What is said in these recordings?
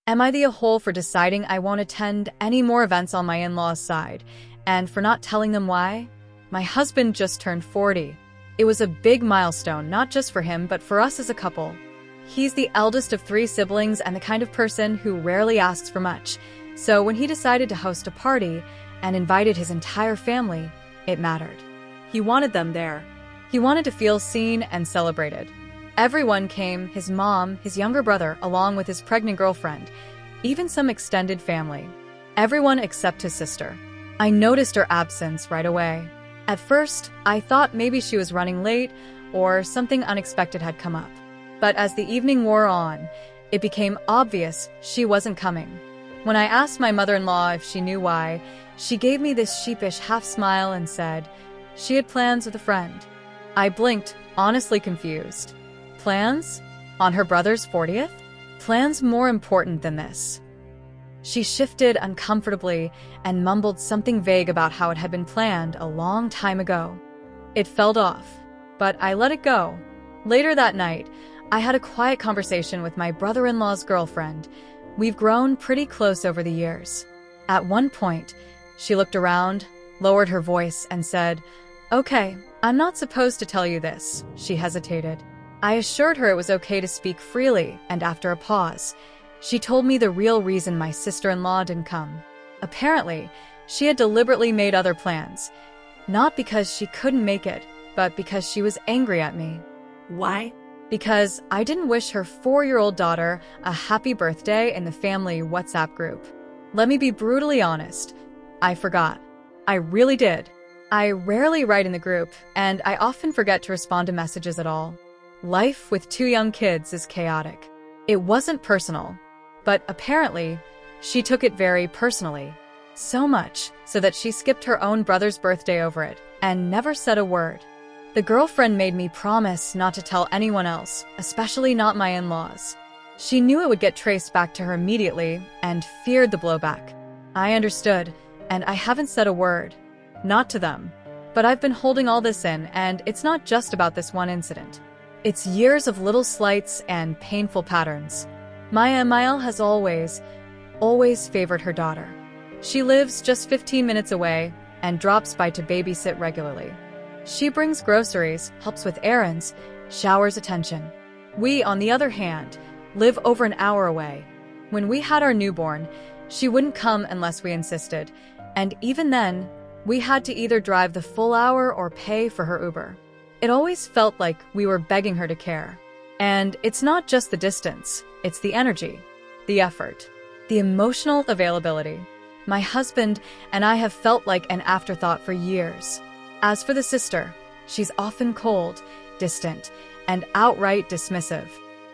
Am I the a-hole for deciding I won't attend any more events on my in-laws' side, and for not telling them why? My husband just turned 40. It was a big milestone, not just for him, but for us as a couple. He's the eldest of 3 siblings and the kind of person who rarely asks for much. So when he decided to host a party and invited his entire family, it mattered. He wanted them there. He wanted to feel seen and celebrated. Everyone came, his mom, his younger brother, along with his pregnant girlfriend, even some extended family. Everyone except his sister. I noticed her absence right away. At first, I thought maybe she was running late or something unexpected had come up. But as the evening wore on, it became obvious she wasn't coming. When I asked my mother-in-law if she knew why, she gave me this sheepish half-smile and said she had plans with a friend. I blinked, honestly confused. Plans? On her brother's 40th? Plans more important than this. She shifted uncomfortably and mumbled something vague about how it had been planned a long time ago. It felt off, but I let it go. Later that night, I had a quiet conversation with my brother-in-law's girlfriend. We've grown pretty close over the years. At one point, she looked around, lowered her voice, and said, "Okay, I'm not supposed to tell you this." She hesitated. I assured her it was okay to speak freely, and after a pause, she told me the real reason my sister-in-law didn't come. Apparently, she had deliberately made other plans. Not because she couldn't make it, but because she was angry at me. Why? Because I didn't wish her 4-year-old daughter a happy birthday in the family WhatsApp group. Let me be brutally honest. I forgot. I really did. I rarely write in the group, and I often forget to respond to messages at all. Life with 2 young kids is chaotic. It wasn't personal, but apparently, she took it very personally. So much so that she skipped her own brother's birthday over it and never said a word. The girlfriend made me promise not to tell anyone else, especially not my in-laws. She knew it would get traced back to her immediately and feared the blowback. I understood, and I haven't said a word. Not to them. But I've been holding all this in, and it's not just about this one incident. It's years of little slights and painful patterns. Maya Mael has always favored her daughter. She lives just 15 minutes away and drops by to babysit regularly. She brings groceries, helps with errands, showers attention. We, on the other hand, live over an hour away. When we had our newborn, she wouldn't come unless we insisted, and even then, we had to either drive the full hour or pay for her Uber. It always felt like we were begging her to care. And it's not just the distance, it's the energy, the effort, the emotional availability. My husband and I have felt like an afterthought for years. As for the sister, she's often cold, distant, and outright dismissive.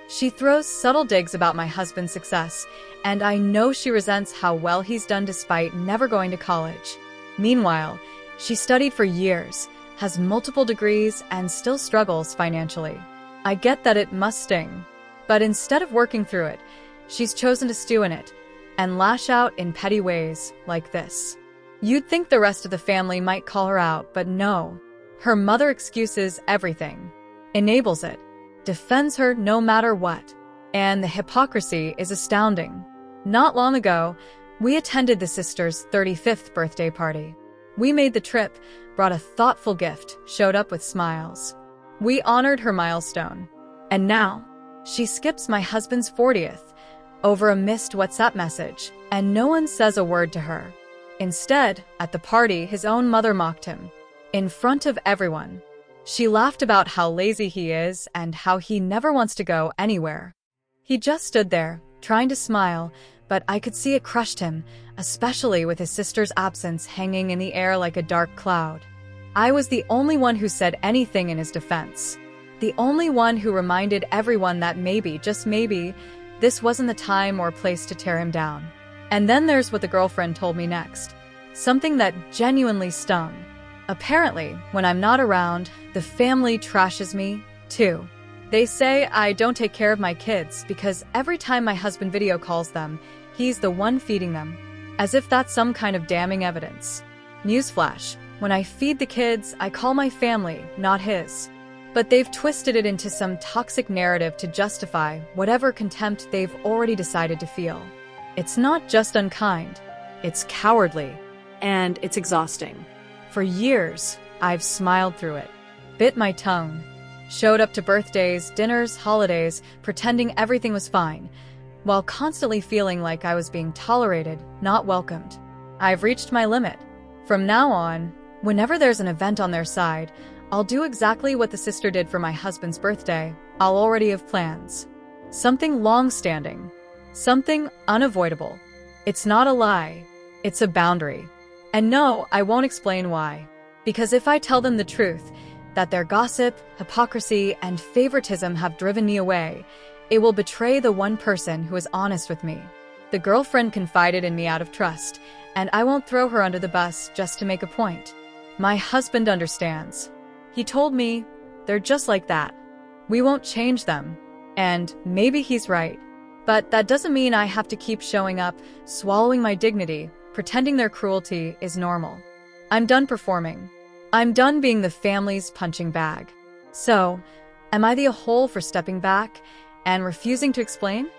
She throws subtle digs about my husband's success, and I know she resents how well he's done despite never going to college. Meanwhile, she studied for years, has multiple degrees, and still struggles financially. I get that it must sting, but instead of working through it, she's chosen to stew in it and lash out in petty ways like this. You'd think the rest of the family might call her out, but no. Her mother excuses everything, enables it, defends her no matter what, and the hypocrisy is astounding. Not long ago, we attended the sister's 35th birthday party. We made the trip, brought a thoughtful gift, showed up with smiles. We honored her milestone. And now, she skips my husband's 40th over a missed WhatsApp message, and no one says a word to her. Instead, at the party, his own mother mocked him. In front of everyone. She laughed about how lazy he is and how he never wants to go anywhere. He just stood there, trying to smile, but I could see it crushed him, especially with his sister's absence hanging in the air like a dark cloud. I was the only one who said anything in his defense. The only one who reminded everyone that maybe, just maybe, this wasn't the time or place to tear him down. And then there's what the girlfriend told me next. Something that genuinely stung. Apparently, when I'm not around, the family trashes me, too. They say I don't take care of my kids because every time my husband video calls them, he's the one feeding them. As if that's some kind of damning evidence. Newsflash, when I feed the kids, I call my family, not his. But they've twisted it into some toxic narrative to justify whatever contempt they've already decided to feel. It's not just unkind, it's cowardly. And it's exhausting. For years, I've smiled through it, bit my tongue, showed up to birthdays, dinners, holidays, pretending everything was fine, while constantly feeling like I was being tolerated, not welcomed. I've reached my limit. From now on, whenever there's an event on their side, I'll do exactly what the sister did for my husband's birthday. I'll already have plans. Something long-standing. Something unavoidable. It's not a lie. It's a boundary. And no, I won't explain why. Because if I tell them the truth, that their gossip, hypocrisy, and favoritism have driven me away, it will betray the one person who is honest with me. The girlfriend confided in me out of trust, and I won't throw her under the bus just to make a point. My husband understands. He told me, they're just like that. We won't change them. And maybe he's right. But that doesn't mean I have to keep showing up, swallowing my dignity, pretending their cruelty is normal. I'm done performing. I'm done being the family's punching bag. So, am I the a-hole for stepping back and refusing to explain?